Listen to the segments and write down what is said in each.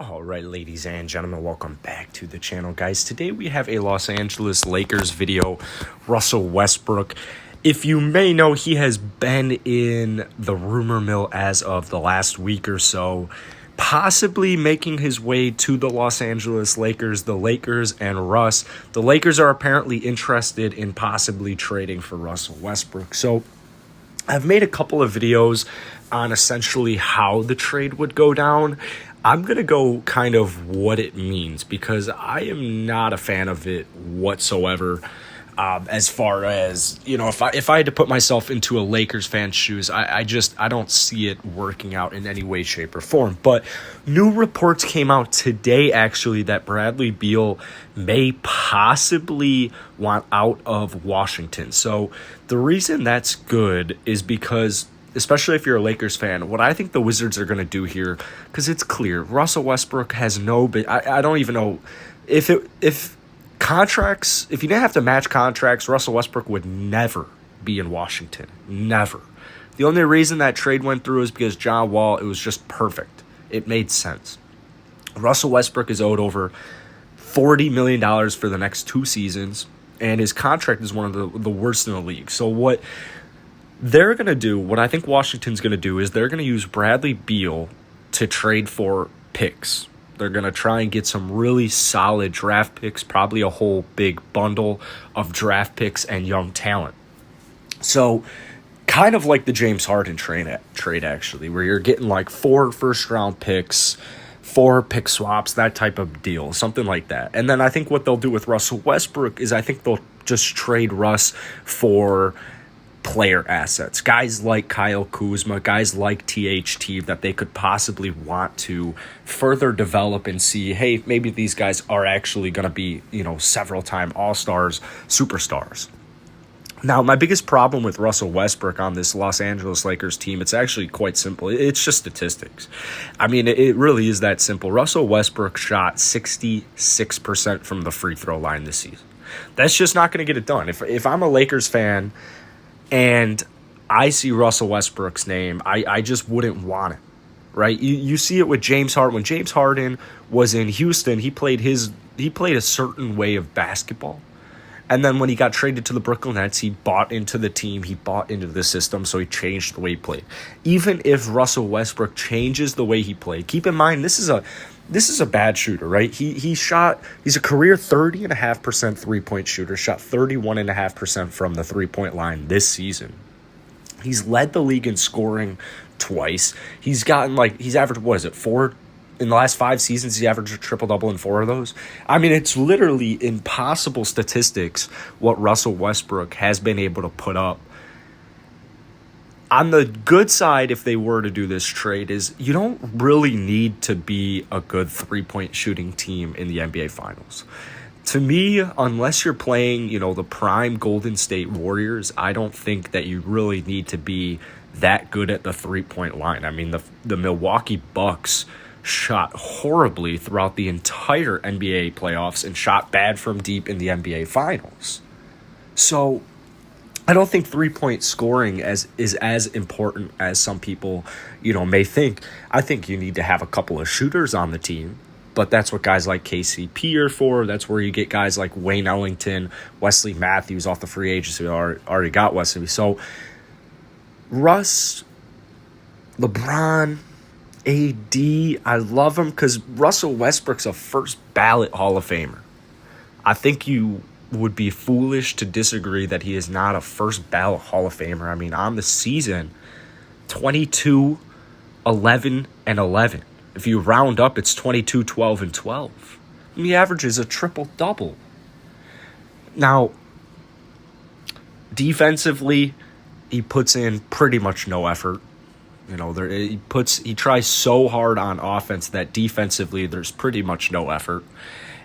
All right, ladies and gentlemen, welcome back to the channel, guys. Today we have a Los Angeles Lakers video. Russell Westbrook, if you may know, he has been in the rumor mill as of the last week or so, possibly making his way to the Los Angeles Lakers. The Lakers and Russ. The Lakers are apparently interested in possibly trading for Russell Westbrook. So I've made a couple of videos on essentially how the trade would go down. I'm going to go kind of what it means because I am not a fan of it whatsoever. As far as, if I had to put myself into a Lakers fan's shoes, I don't see it working out in any way, shape, or form. But new reports came out today, actually, that Bradley Beal may possibly want out of Washington. So the reason that's good is because, especially if you're a Lakers fan, what I think the Wizards are going to do here, because it's clear, Russell Westbrook has no – I don't even know if contracts – if you didn't have to match contracts, Russell Westbrook would never be in Washington. Never. The only reason that trade went through is because John Wall, it was just perfect. It made sense. Russell Westbrook is owed over $40 million for the next 2 seasons, and his contract is one of the worst in the league. So what they're going to do, what I think Washington's going to do, is they're going to use Bradley Beal to trade for picks. They're going to try and get some really solid draft picks, probably a whole big bundle of draft picks and young talent. So kind of like the James Harden trade actually, where you're getting like 4 first-round picks, 4 pick swaps, that type of deal, something like that. And then I think what they'll do with Russell Westbrook is I think they'll just trade Russ for player assets, guys like Kyle Kuzma, guys like THT that they could possibly want to further develop and see, hey, maybe these guys are actually going to be, several-time all-stars, superstars. Now, my biggest problem with Russell Westbrook on this Los Angeles Lakers team, it's actually quite simple. It's just statistics. I mean, it really is that simple. Russell Westbrook shot 66% from the free throw line this season. That's just not going to get it done. If I'm a Lakers fan and I see Russell Westbrook's name, I just wouldn't want it, right? You see it with James Harden. When James Harden was in Houston, he played a certain way of basketball. And then when he got traded to the Brooklyn Nets, he bought into the team, he bought into the system, so he changed the way he played. Even if Russell Westbrook changes the way he played, keep in mind this is a bad shooter, right? He's a career 30.5% three-point shooter, shot 31.5% from the three-point line this season. He's led the league in scoring twice. He's averaged, 4 in the last 5 seasons, he averaged a triple-double in 4 of those. I mean, it's literally impossible statistics what Russell Westbrook has been able to put up. On the good side, if they were to do this trade, is you don't really need to be a good three-point shooting team in the NBA Finals. To me, unless you're playing, the prime Golden State Warriors, I don't think that you really need to be that good at the three-point line. I mean, the Milwaukee Bucks shot horribly throughout the entire NBA playoffs and shot bad from deep in the NBA Finals. So I don't think three-point scoring is as important as some people, may think. I think you need to have a couple of shooters on the team, but that's what guys like KCP are for. That's where you get guys like Wayne Ellington, Wesley Matthews off the free agency. Already got Wesley. So Russ, LeBron, AD, I love him because Russell Westbrook's a first ballot Hall of Famer. I think you would be foolish to disagree that he is not a first ballot Hall of Famer. I mean, on the season, 22, 11, and 11. If you round up, it's 22, 12, and 12. And he averages a triple-double. Now, defensively, he puts in pretty much no effort. He tries so hard on offense that defensively there's pretty much no effort.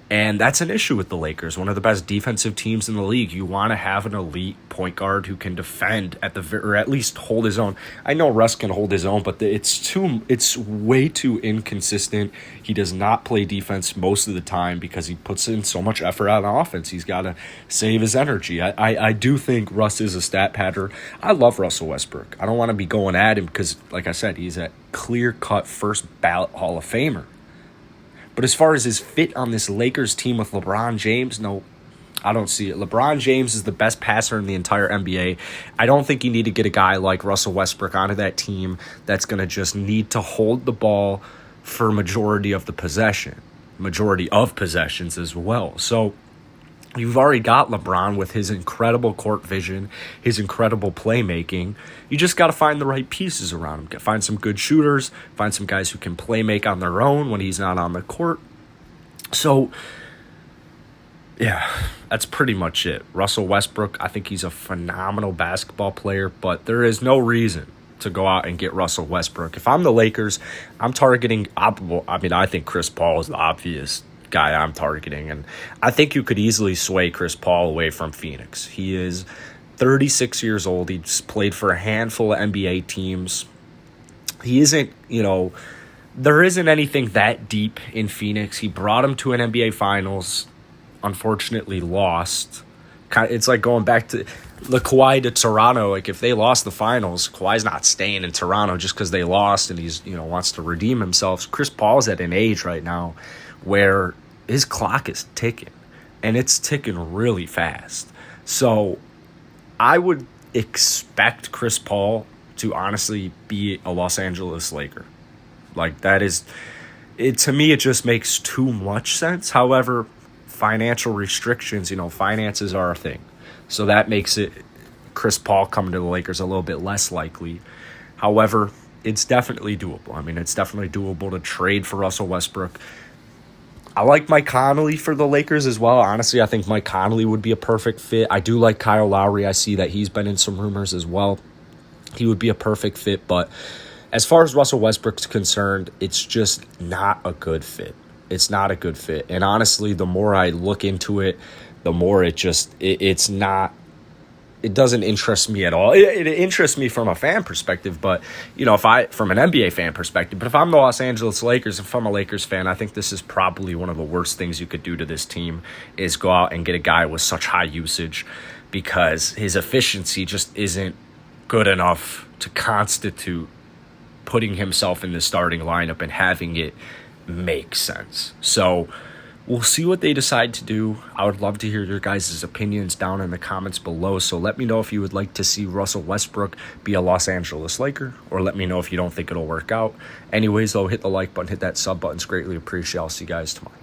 And that's an issue with the Lakers, one of the best defensive teams in the league. You want to have an elite point guard who can defend or at least hold his own. I know Russ can hold his own, but it's way too inconsistent. He does not play defense most of the time because he puts in so much effort on offense. He's got to save his energy. I do think Russ is a stat pattern. I love Russell Westbrook. I don't want to be going at him because, like I said, he's a clear-cut first ballot Hall of Famer. But as far as his fit on this Lakers team with LeBron James, no, I don't see it. LeBron James is the best passer in the entire NBA. I don't think you need to get a guy like Russell Westbrook onto that team that's going to just need to hold the ball for majority of possessions as well. So you've already got LeBron with his incredible court vision, his incredible playmaking. You just got to find the right pieces around him. Find some good shooters, find some guys who can play make on their own when he's not on the court. So yeah, that's pretty much it. Russell Westbrook, I think he's a phenomenal basketball player, but there is no reason to go out and get Russell Westbrook. If I'm the Lakers, I'm targeting, I think Chris Paul is the obvious guy I'm targeting, and I think you could easily sway Chris Paul away from Phoenix. He is 36 years old. He's played for a handful of NBA teams. He isn't, there isn't anything that deep in Phoenix. He brought him to an NBA Finals, unfortunately lost. It's like going back to the Kawhi to Toronto. Like, if they lost the finals, Kawhi's not staying in Toronto just because they lost and he's, wants to redeem himself. Chris Paul's at an age right now where his clock is ticking, and it's ticking really fast. So I would expect Chris Paul to honestly be a Los Angeles Laker. Like, that is, to me, it just makes too much sense. However, financial restrictions, finances are a thing. So that makes it Chris Paul coming to the Lakers a little bit less likely. However, it's definitely doable. I mean, it's definitely doable to trade for Russell Westbrook. I like Mike Conley for the Lakers as well. Honestly, I think Mike Conley would be a perfect fit. I do like Kyle Lowry. I see that he's been in some rumors as well. He would be a perfect fit. But as far as Russell Westbrook's concerned, it's just not a good fit. It's not a good fit. And honestly, the more I look into it, the more it's not, it doesn't interest me at all. It interests me from a fan perspective, but, from an NBA fan perspective, but if I'm the Los Angeles Lakers, if I'm a Lakers fan, I think this is probably one of the worst things you could do to this team is go out and get a guy with such high usage, because his efficiency just isn't good enough to constitute putting himself in the starting lineup and having it make sense. So we'll see what they decide to do. I would love to hear your guys' opinions down in the comments below. So let me know if you would like to see Russell Westbrook be a Los Angeles Laker, or let me know if you don't think it'll work out. Anyways, though, hit the like button, hit that sub button. It's greatly appreciated. I'll see you guys tomorrow.